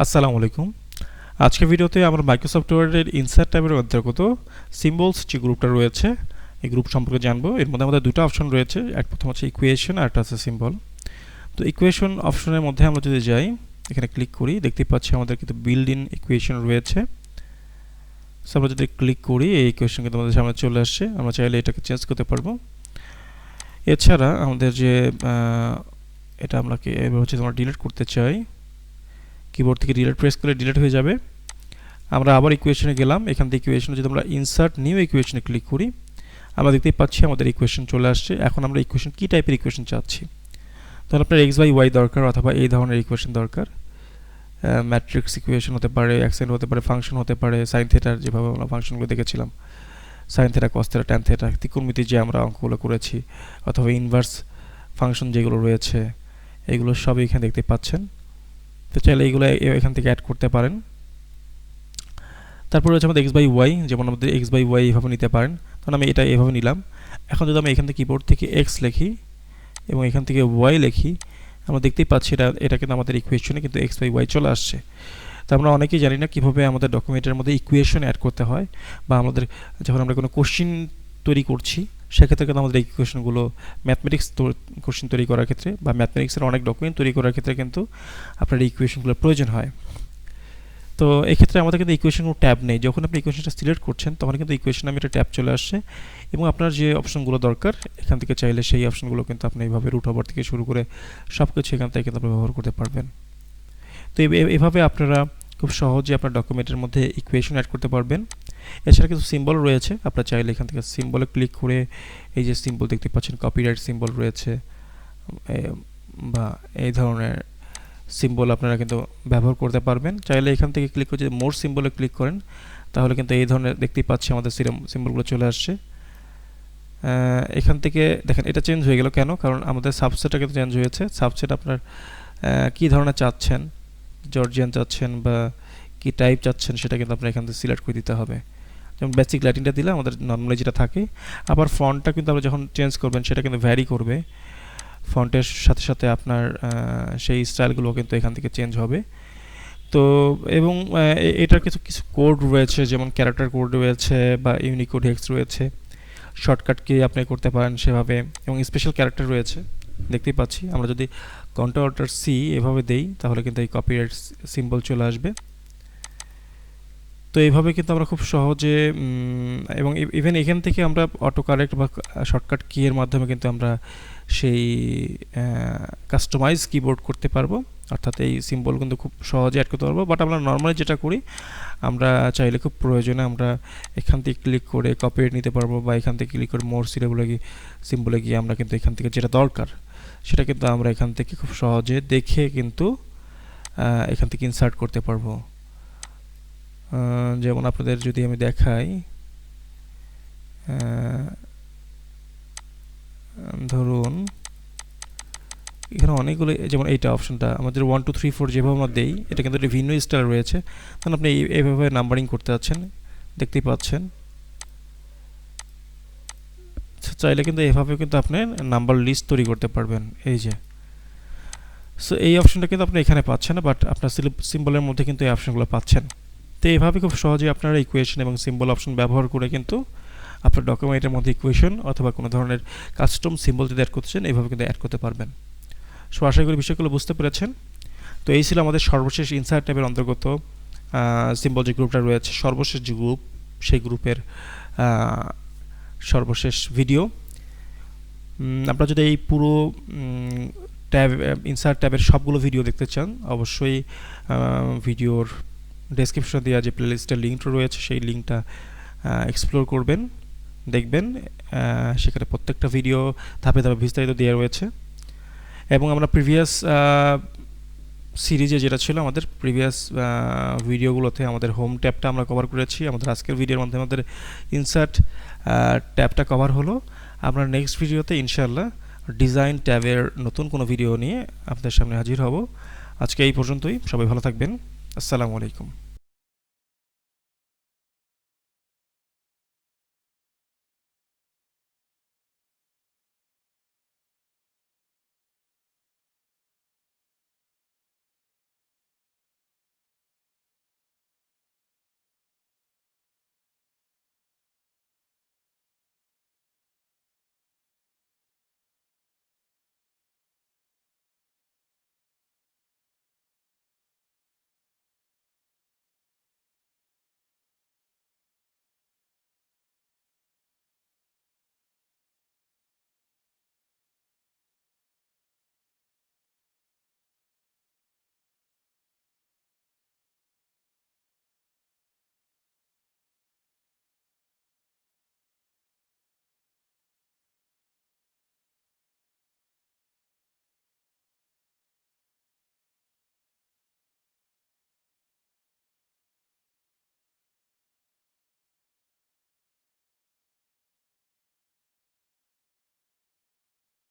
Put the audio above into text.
আসসালামু আলাইকুম। আজকের ভিডিওতে আমরা মাইক্রোসফট ওয়ার্ডের ইনসার্ট ট্যাবের অন্তর্গত সিম্বলস যে গ্রুপটা রয়েছে এই গ্রুপ সম্পর্কে জানবো। এর মধ্যে আমাদের দুটো অপশন রয়েছে, এক প্রথম হচ্ছে ইকুয়েশন আর একটা হচ্ছে সিম্বল। তো ইকুয়েশন অপশনের মধ্যে আমরা যদি যাই, এখানে ক্লিক করি, দেখতে পাচ্ছি আমাদের কিন্তু বিল্ড ইন ইকুয়েশন রয়েছে। সো আমরা যদি ক্লিক করি এই ইকুয়েশন কিন্তু আমাদের সামনে চলে আসছে। আমরা চাইলে এটাকে চেঞ্জ করতে পারবো। এছাড়া আমাদের যে এটা আমরা এবার হচ্ছে আমরা ডিলিট করতে চাই, কিবোর্ড থেকে ডিলিট প্রেস করলে ডিলিট হয়ে যাবে। আমরা আবার ইকুয়েশনে গেলাম, এখান থেকে ইকুয়েশনে যদি আমরা ইনসার্ট নিউ ইকুয়েশনে ক্লিক করি, আমরা দেখতেই পাচ্ছি আমাদের ইকুয়েশন চলে আসছে। এখন আমরা ইকুয়েশন কী টাইপের ইকুয়েশন চাচ্ছি, তাহলে আপনার এক্স বাই ওয়াই দরকার অথবা এই ধরনের ইকুয়েশন দরকার। ম্যাট্রিক্স ইকুয়েশন হতে পারে, অ্যাক্সেন্ট হতে পারে, ফাংশন হতে পারে, সাইন থেটার যেভাবে আমরা ফাংশনগুলো দেখেছিলাম, sine theta, cos theta, tan theta, ত্রিকোণমিতি যে আমরা অঙ্কগুলো করেছি, অথবা ইনভার্স ফাংশন যেগুলো রয়েছে এগুলো সবই এখানে দেখতে পাচ্ছেন। তো চাইলে এইগুলো এখান থেকে অ্যাড করতে পারেন। তারপরে হচ্ছে আমাদের এক্স বাই ওয়াই, যেমন আমাদের এক্স বাই ওয়াই এভাবে নিতে পারেন। তখন আমি এটা এভাবে নিলাম। এখন যদি আমি এখান থেকে কিবোর্ড থেকে এক্স লিখি এবং এখান থেকে ওয়াই লিখি, আমরা দেখতেই পাচ্ছি এটা কিন্তু আমাদের ইকুয়েশনে কিন্তু এক্স বাই ওয়াই চলে আসছে। তো আমরা অনেকেই জানি না কীভাবে আমাদের ডকুমেন্টের মধ্যে ইকুয়েশন অ্যাড করতে হয়, বা আমাদের যখন আমরা কোনো কোশ্চিন তৈরি করছি সেক্ষেত্রে কিন্তু আমাদের ইকুয়েশনগুলো ম্যাথমেটিক্স কোশ্চিন তৈরি করার ক্ষেত্রে বা ম্যাথমেটিক্সের অনেক ডকুমেন্ট তৈরি করার ক্ষেত্রে কিন্তু আপনার এই ইকুয়েশনগুলোর প্রয়োজন হয়। তো এক্ষেত্রে আমাদের কিন্তু ইকুয়েশন কোনো ট্যাব নেই। যখন আপনি ইকুয়েশনটা সিলেক্ট করছেন তখন কিন্তু ইকুয়েশন নামে একটা ট্যাব চলে আসছে এবং আপনার যে অপশনগুলো দরকার এখান থেকে চাইলে সেই অপশনগুলো কিন্তু আপনি এইভাবে রুট ওভার থেকে শুরু করে সব কিছু এখান থেকে কিন্তু আপনি ব্যবহার করতে পারবেন। তো এভাবে আপনারা খুব সহজে আপনার ডকুমেন্টের মধ্যে ইকুয়েশন অ্যাড করতে পারবেন। এছাড়া কিছু সিম্বল রয়েছে, আপনারা চাইলে এখান থেকে সিম্বলে ক্লিক করে এই যে সিম্বল দেখতে পাচ্ছেন, কপিরাইট সিম্বল রয়েছে বা এই ধরনের সিম্বল আপনারা কিন্তু ব্যবহার করতে পারবেন। চাইলে এখান থেকে ক্লিক করে যদি মোর সিম্বলে ক্লিক করেন তাহলে কিন্তু এই ধরনের দেখতেই পাচ্ছি আমাদের সিম্বলগুলো চলে আসছে। এখান থেকে দেখেন এটা চেঞ্জ হয়ে গেল কেন, কারণ আমাদের সাবসেটটা কিন্তু চেঞ্জ হয়েছে। সাবসেট আপনার কী ধরনের চাচ্ছেন, জর্জিয়ান চাচ্ছেন বা কী টাইপ চাচ্ছেন সেটা কিন্তু আপনার এখান থেকে সিলেক্ট করে দিতে হবে। যেমন বেসিক ল্যাটিনটা দিলে আমাদের নর্মালি যেটা থাকে। আবার ফন্টটা কিন্তু আমরা যখন চেঞ্জ করবেন সেটা কিন্তু ভ্যারি করবে, ফন্টের সাথে সাথে আপনার সেই স্টাইলগুলো কিন্তু এখান থেকে চেঞ্জ হবে। তো এবং এটার কিছু কিছু কোড রয়েছে, যেমন ক্যারেক্টার কোড রয়েছে বা ইউনিকোড হেক্স রয়েছে, শর্টকাট কি আপনি করতে পারেন সেভাবে, এবং স্পেশাল ক্যারেক্টার রয়েছে দেখতেই পাচ্ছি। আমরা যদি কন্ট্রোল-সি এভাবে দেই তাহলে কিন্তু এই কপিরাইট সিম্বল চলে আসবে। তো এইভাবে কিন্তু আমরা খুব সহজে এবং ইভেন এখান থেকে আমরা অটো কারেক্ট বা শর্টকাট কি এর মাধ্যমে কিন্তু আমরা সেই কাস্টমাইজ কিবোর্ড করতে পারবো, অর্থাৎ এই সিম্বল কিন্তু খুব সহজে অ্যাড করতে পারবো। বাট আমরা নর্মালি যেটা করি, আমরা চাইলে খুব প্রয়োজনে আমরা এখান থেকে ক্লিক করে কপিরাইট নিতে পারবো, বা এখান থেকে ক্লিক করে মোর সিম্বলে গিয়ে আমরা কিন্তু এখান থেকে যেটা দরকার সেটা কিন্তু আমরা এখান থেকে খুব সহজে দেখে কিন্তু এখান থেকে ইনসার্ট করতে পারবো। যেমন আপনাদের যদি আমি দেখাই, ধরুন এখানে অনেকগুলো, যেমন এইটা অপশনটা আমাদের 1 2 3 4 যেভাবে আমরা দেই এটা কিন্তু একটা ভিন্ন স্টাইল রয়েছে। তখন আপনি এইভাবে নাম্বারিং করতে যাচ্ছেন, দেখতেই পাচ্ছেন। চাইলে কিন্তু এভাবে কিন্তু আপনি নাম্বার লিস্ট তৈরি করতে পারবেন, এই যে। সো এই অপশনটা কিন্তু আপনি এখানে পাচ্ছেন না, বাট আপনার সিম্বলের মধ্যে কিন্তু এই অপশনগুলো পাচ্ছেন। তো এইভাবে খুব সহজে আপনারা ইকুয়েশন এবং সিম্বল অপশন ব্যবহার করে কিন্তু আপনার ডকুমেন্টের মধ্যে ইকুয়েশন অথবা কোনো ধরনের কাস্টম সিম্বল যদি অ্যাড করতে চান এইভাবে কিন্তু অ্যাড করতে পারবেন। সো আশা করি বিষয়গুলো বুঝতে পেরেছেন। তো এই ছিল আমাদের সর্বশেষ ইনসার্ট ট্যাবের অন্তর্গত সিম্বল যে গ্রুপটা রয়েছে, সর্বশেষ যে গ্রুপ, সেই গ্রুপের সর্বশেষ ভিডিও। আপনারা যদি এই পুরো ট্যাব ইনসার্ট ট্যাবের সবগুলো ভিডিও দেখতে চান অবশ্যই ভিডিওর ডেসক্রিপশনে দেওয়া যে প্লেলিস্টের লিঙ্কটা রয়েছে সেই লিঙ্কটা এক্সপ্লোর করবেন, দেখবেন। সেখানে প্রত্যেকটা ভিডিও ধাপে ধাপে বিস্তারিত দেওয়া রয়েছে। এবং আমরা প্রিভিয়াস সিরিজে যেটা ছিল আমাদের প্রিভিয়াস ভিডিওগুলোতে আমাদের হোম ট্যাবটা আমরা কভার করেছি। আমাদের আজকের ভিডিওর মধ্যে আমাদের ইনসার্ট ট্যাবটা কভার হলো। আমরা নেক্সট ভিডিওতে ইনশাআল্লাহ ডিজাইন ট্যাবের নতুন কোনো ভিডিও নিয়ে আপনাদের সামনে হাজির হব। আজকে এই পর্যন্তই, সবাই ভালো থাকবেন। আসসালামু আলাইকুম।